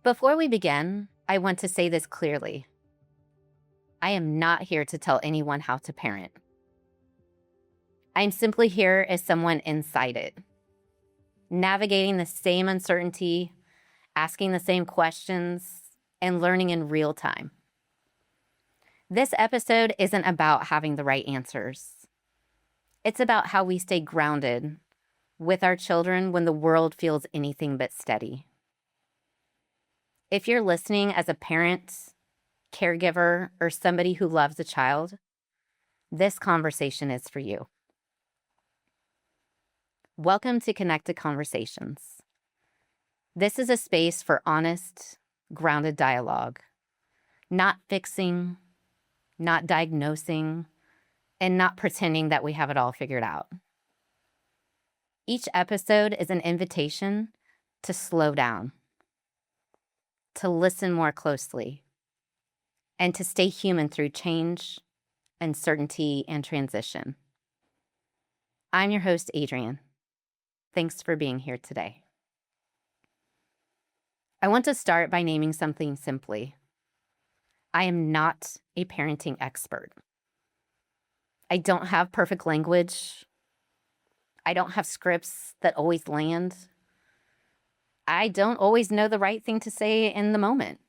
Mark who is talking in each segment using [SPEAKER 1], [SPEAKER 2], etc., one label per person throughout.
[SPEAKER 1] Before we begin, I want to say this clearly. I am not here to tell anyone how to parent. I'm simply here as someone inside it, navigating the same uncertainty, asking the same questions, and learning in real time. This episode isn't about having the right answers. It's about how we stay grounded with our children when the world feels anything but steady. If you're listening as a parent, caregiver, or somebody who loves a child, this conversation is for you. Welcome to Connected Conversations. This is a space for honest, grounded dialogue, not fixing, not diagnosing, and not pretending that we have it all figured out. Each episode is an invitation to slow down, to listen more closely, and to stay human through change, uncertainty, and transition. I'm your host, Adriane. Thanks for being here today. I want to start by naming something simply. I am not a parenting expert. I don't have perfect language. I don't have scripts that always land. I don't always know the right thing to say in the moment.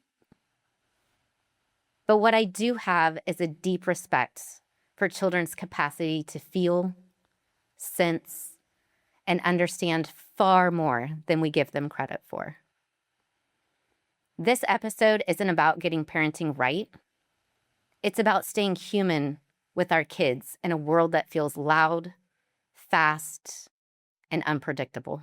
[SPEAKER 1] But what I do have is a deep respect for children's capacity to feel, sense, and understand far more than we give them credit for. This episode isn't about getting parenting right. It's about staying human with our kids in a world that feels loud, fast, and unpredictable.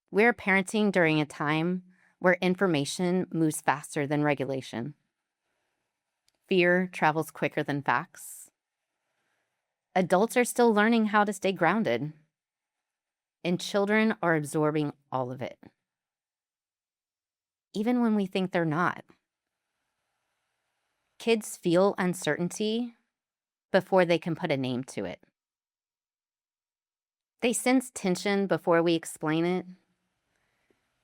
[SPEAKER 1] We're parenting during a time where information moves faster than regulation. Fear travels quicker than facts. Adults are still learning how to stay grounded, and children are absorbing all of it, even when we think they're not. Kids feel uncertainty before they can put a name to it. They sense tension before we explain it.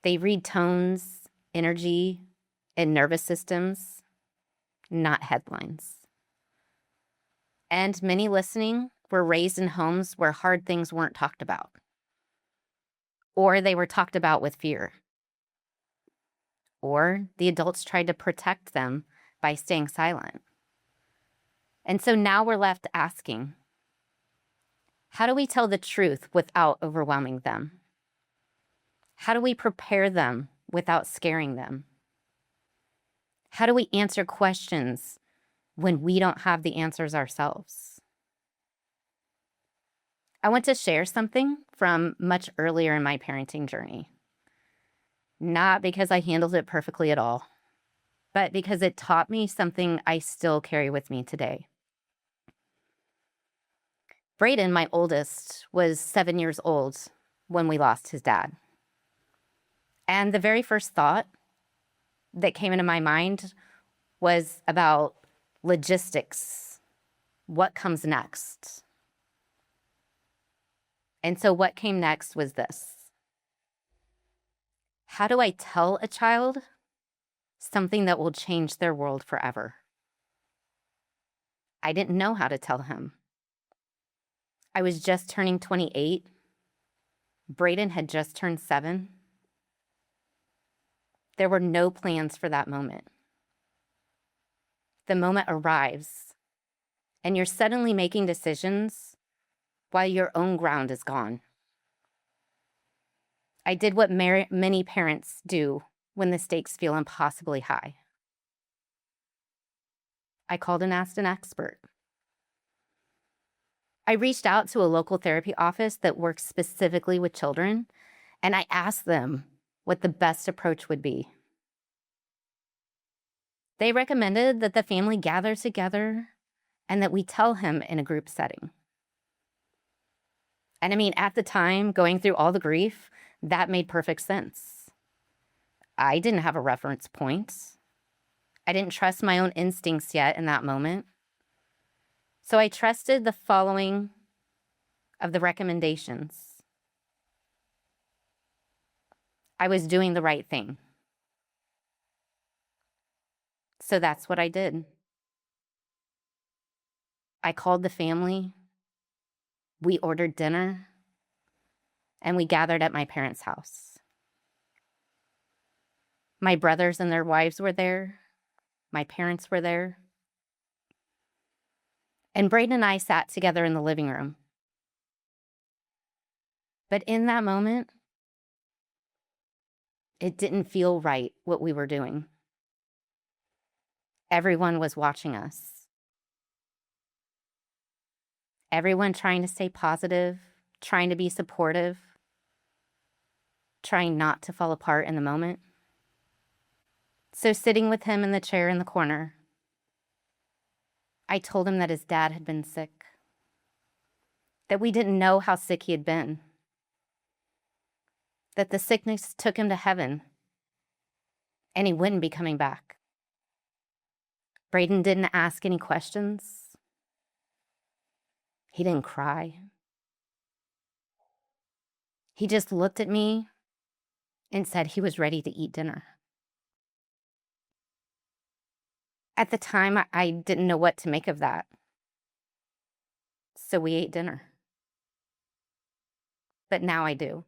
[SPEAKER 1] They read tones, energy, and nervous systems, not headlines. And many listening were raised in homes where hard things weren't talked about, or they were talked about with fear, or the adults tried to protect them by staying silent. And so now we're left asking, how do we tell the truth without overwhelming them? How do we prepare them without scaring them? How do we answer questions when we don't have the answers ourselves? I want to share something from much earlier in my parenting journey. Not because I handled it perfectly at all, but because it taught me something I still carry with me today. Braden, my oldest, was 7 years old when we lost his dad. And the very first thought that came into my mind was about logistics. What comes next? And so what came next was this. How do I tell a child something that will change their world forever? I didn't know how to tell him. I was just turning 28. Braden had just turned 7. There were no plans for that moment. The moment arrives, and you're suddenly making decisions while your own ground is gone. I did what many parents do when the stakes feel impossibly high. I called and asked an expert. I reached out to a local therapy office that works specifically with children, and I asked them what the best approach would be. They recommended that the family gather together and that we tell him in a group setting. And I mean, at the time, going through all the grief, that made perfect sense. I didn't have a reference point. I didn't trust my own instincts yet in that moment. So I trusted the following of the recommendations. I was doing the right thing. So that's what I did. I called the family, we ordered dinner, and we gathered at my parents' house. My brothers and their wives were there. My parents were there. And Braden and I sat together in the living room. But in that moment, it didn't feel right what we were doing. Everyone was watching us. Everyone trying to stay positive, trying to be supportive, trying not to fall apart in the moment. So sitting with him in the chair in the corner, I told him that his dad had been sick, that we didn't know how sick he had been, that the sickness took him to heaven and he wouldn't be coming back. Braden didn't ask any questions. He didn't cry. He just looked at me and said he was ready to eat dinner. At the time, I didn't know what to make of that. So we ate dinner. But now I do.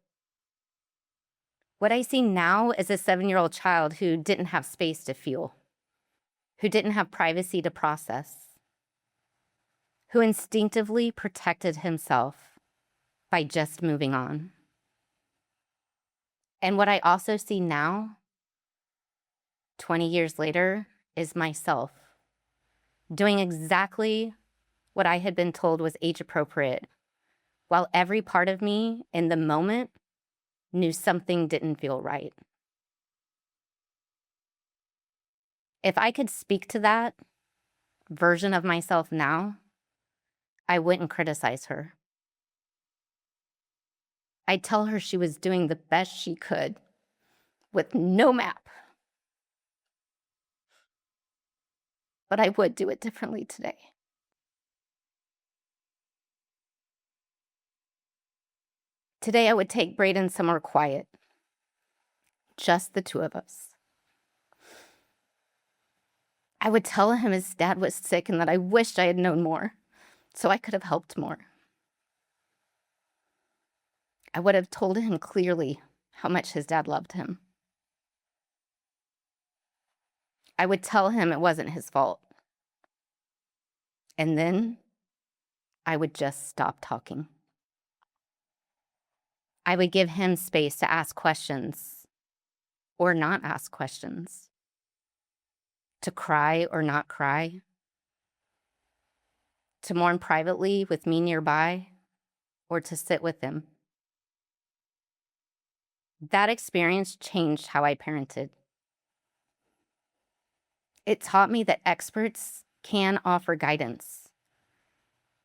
[SPEAKER 1] What I see now is a 7-year-old child who didn't have space to feel, who didn't have privacy to process, who instinctively protected himself by just moving on. And what I also see now, 20 years later, is myself doing exactly what I had been told was age appropriate, while every part of me in the moment knew something didn't feel right. If I could speak to that version of myself now, I wouldn't criticize her. I'd tell her she was doing the best she could with no map. But I would do it differently today. Today I would take Braden somewhere quiet, just the two of us. I would tell him his dad was sick and that I wished I had known more, so I could have helped more. I would have told him clearly how much his dad loved him. I would tell him it wasn't his fault. And then I would just stop talking. I would give him space to ask questions or not ask questions, to cry or not cry, to mourn privately with me nearby, or to sit with him. That experience changed how I parented. It taught me that experts can offer guidance,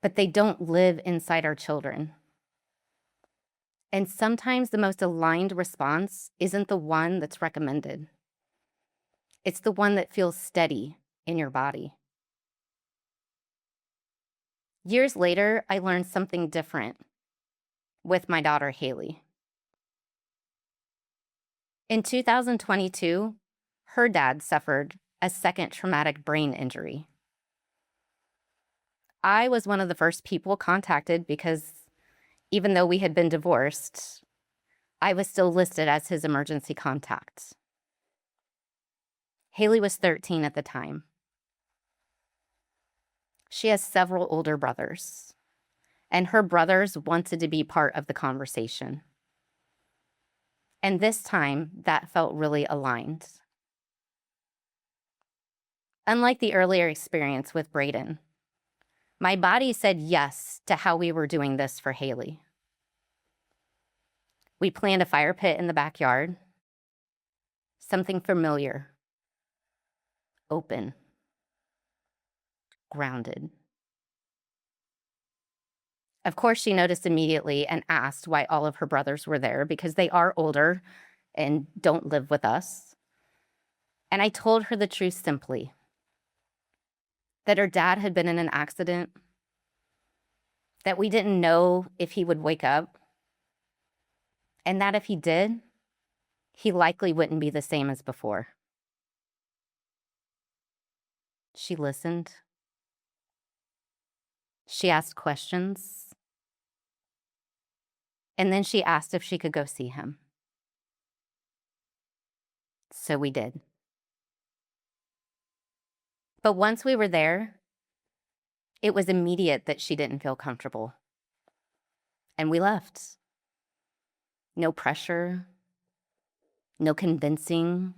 [SPEAKER 1] but they don't live inside our children. And sometimes the most aligned response isn't the one that's recommended. It's the one that feels steady in your body. Years later, I learned something different with my daughter, Haley. In 2022, her dad suffered a second traumatic brain injury. I was one of the first people contacted because even though we had been divorced, I was still listed as his emergency contact. Haley was 13 at the time. She has several older brothers, and her brothers wanted to be part of the conversation. And this time, that felt really aligned. Unlike the earlier experience with Braden, my body said yes to how we were doing this for Haley. We planned a fire pit in the backyard, something familiar, open, grounded. Of course, she noticed immediately and asked why all of her brothers were there because they are older and don't live with us. And I told her the truth simply, that her dad had been in an accident, that we didn't know if he would wake up, and that if he did, he likely wouldn't be the same as before. She listened. She asked questions. And then she asked if she could go see him. So we did. But once we were there, it was immediate that she didn't feel comfortable. And we left. No pressure, no convincing,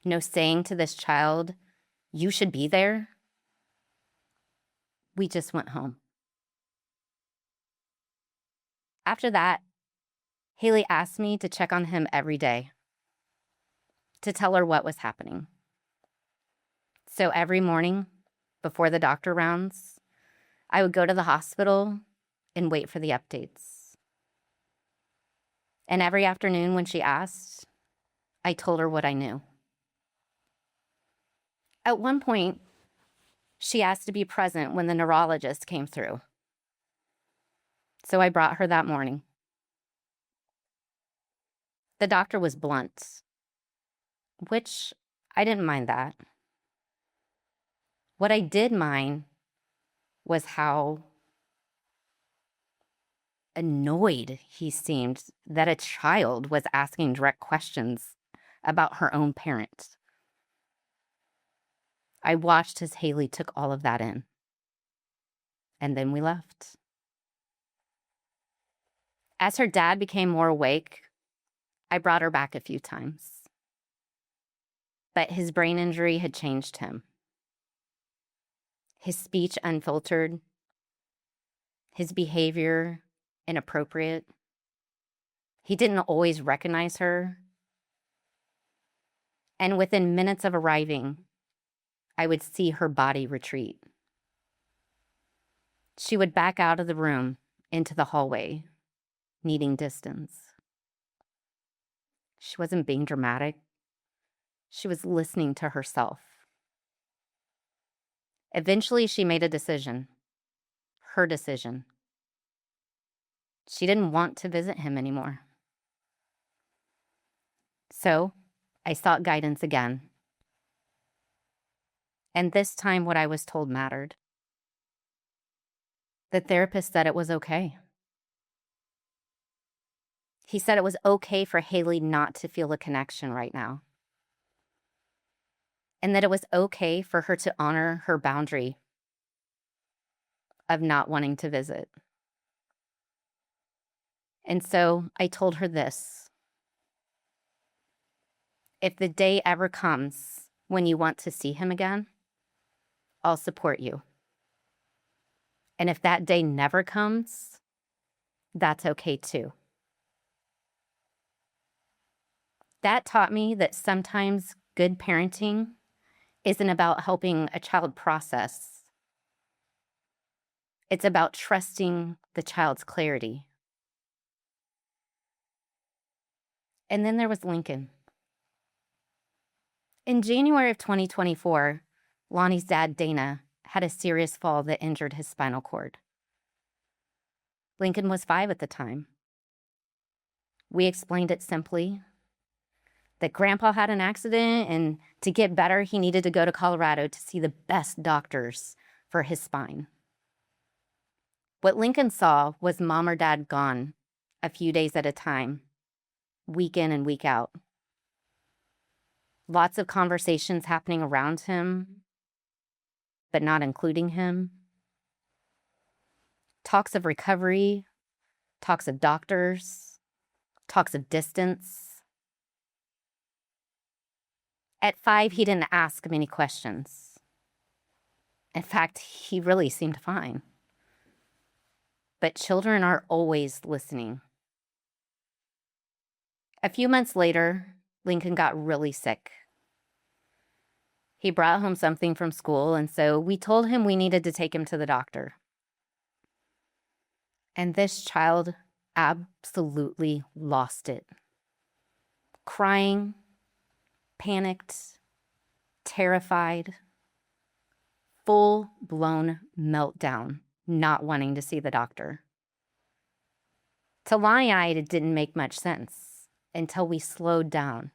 [SPEAKER 1] no saying to this child, you should be there. We just went home. After that, Haley asked me to check on him every day, to tell her what was happening. So every morning, before the doctor rounds, I would go to the hospital and wait for the updates. And every afternoon when she asked, I told her what I knew. At one point, she asked to be present when the neurologist came through. So I brought her that morning. The doctor was blunt, which I didn't mind that. What I did mind was how annoyed he seemed that a child was asking direct questions about her own parent. I watched as Haley took all of that in. And then we left. As her dad became more awake, I brought her back a few times. But his brain injury had changed him. His speech unfiltered, his behavior inappropriate. He didn't always recognize her. And within minutes of arriving, I would see her body retreat. She would back out of the room into the hallway, needing distance. She wasn't being dramatic. She was listening to herself. Eventually, she made a decision, her decision. She didn't want to visit him anymore. So I sought guidance again. And this time, what I was told mattered. The therapist said it was okay. He said it was okay for Haley not to feel a connection right now. And that it was okay for her to honor her boundary of not wanting to visit. And so I told her this. If the day ever comes when you want to see him again, I'll support you. And if that day never comes, that's okay too. That taught me that sometimes good parenting isn't about helping a child process. It's about trusting the child's clarity. And then there was Lincoln. In January of 2024, Lonnie's dad, Dana, had a serious fall that injured his spinal cord. Lincoln was 5 at the time. We explained it simply, that Grandpa had an accident, and to get better, he needed to go to Colorado to see the best doctors for his spine. What Lincoln saw was Mom or Dad gone a few days at a time, week in and week out. Lots of conversations happening around him, but not including him. Talks of recovery, talks of doctors, talks of distance. At 5, he didn't ask many questions. In fact, he really seemed fine. But children are always listening. A few months later, Lincoln got really sick. He brought home something from school, and so we told him we needed to take him to the doctor. And this child absolutely lost it. Crying, panicked, terrified, full-blown meltdown, not wanting to see the doctor. To Lonnie and I, it didn't make much sense. until we slowed down.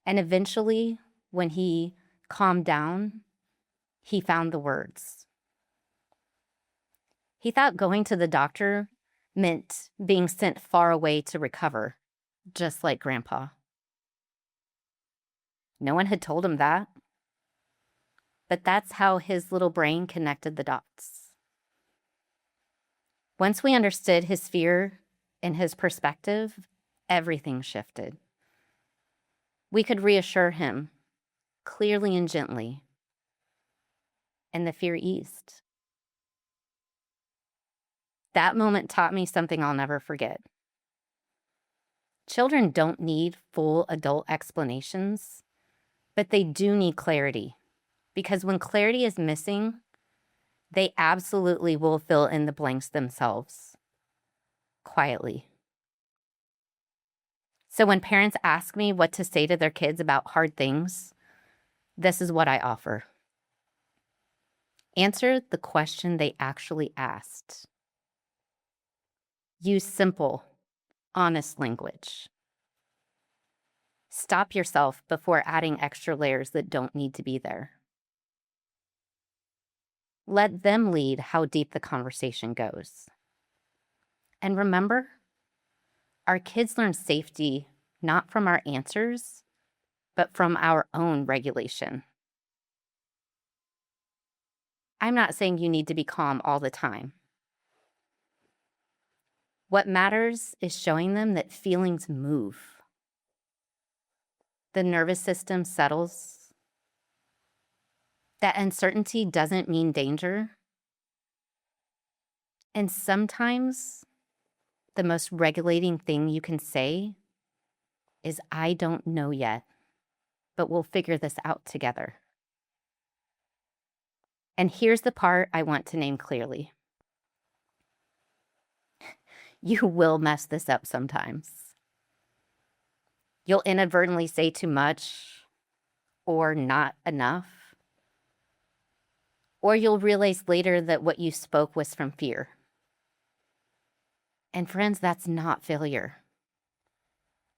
[SPEAKER 1] And eventually, when he calmed down, he found the words. He thought going to the doctor meant being sent far away to recover, just like Grandpa. No one had told him that. But that's how his little brain connected the dots. Once we understood his fear and his perspective, everything shifted. We could reassure him clearly and gently, and the fear eased. That moment taught me something I'll never forget. Children don't need full adult explanations, but they do need clarity, because when clarity is missing, they absolutely will fill in the blanks themselves, quietly. So when parents ask me what to say to their kids about hard things, this is what I offer. Answer the question they actually asked. Use simple, honest language. Stop yourself before adding extra layers that don't need to be there. Let them lead how deep the conversation goes. And remember, our kids learn safety not from our answers, but from our own regulation. I'm not saying you need to be calm all the time. What matters is showing them that feelings move. The nervous system settles. That uncertainty doesn't mean danger. And sometimes the most regulating thing you can say is, I don't know yet, but we'll figure this out together. And here's the part I want to name clearly. You will mess this up sometimes. You'll inadvertently say too much or not enough. Or you'll realize later that what you spoke was from fear. And friends, that's not failure.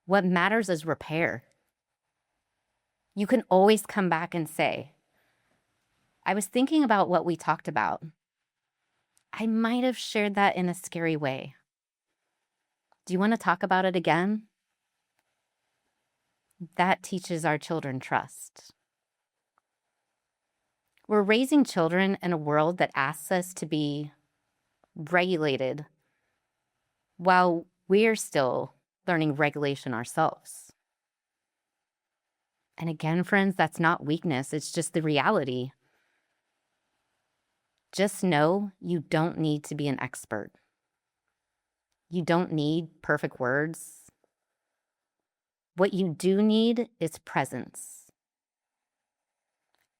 [SPEAKER 1] What matters is repair. You can always come back and say, I was thinking about what we talked about. I might have shared that in a scary way. Do you want to talk about it again? That teaches our children trust. We're raising children in a world that asks us to be regulated while we're still learning regulation ourselves. And again, friends, that's not weakness. It's just the reality. Just know you don't need to be an expert. You don't need perfect words. What you do need is presence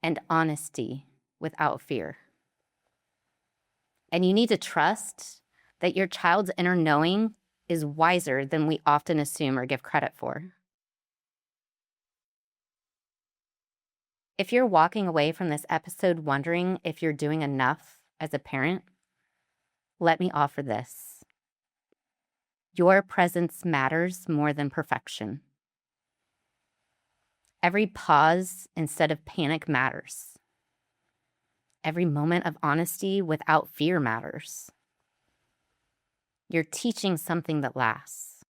[SPEAKER 1] and honesty without fear. And you need to trust that your child's inner knowing is wiser than we often assume or give credit for. If you're walking away from this episode wondering if you're doing enough as a parent, let me offer this. Your presence matters more than perfection. Every pause instead of panic matters. Every moment of honesty without fear matters. You're teaching something that lasts.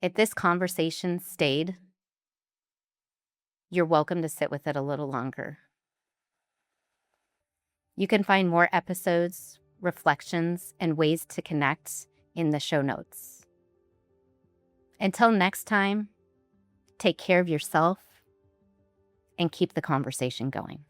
[SPEAKER 1] If this conversation stayed, you're welcome to sit with it a little longer. You can find more episodes, reflections, and ways to connect in the show notes. Until next time, take care of yourself and keep the conversation going.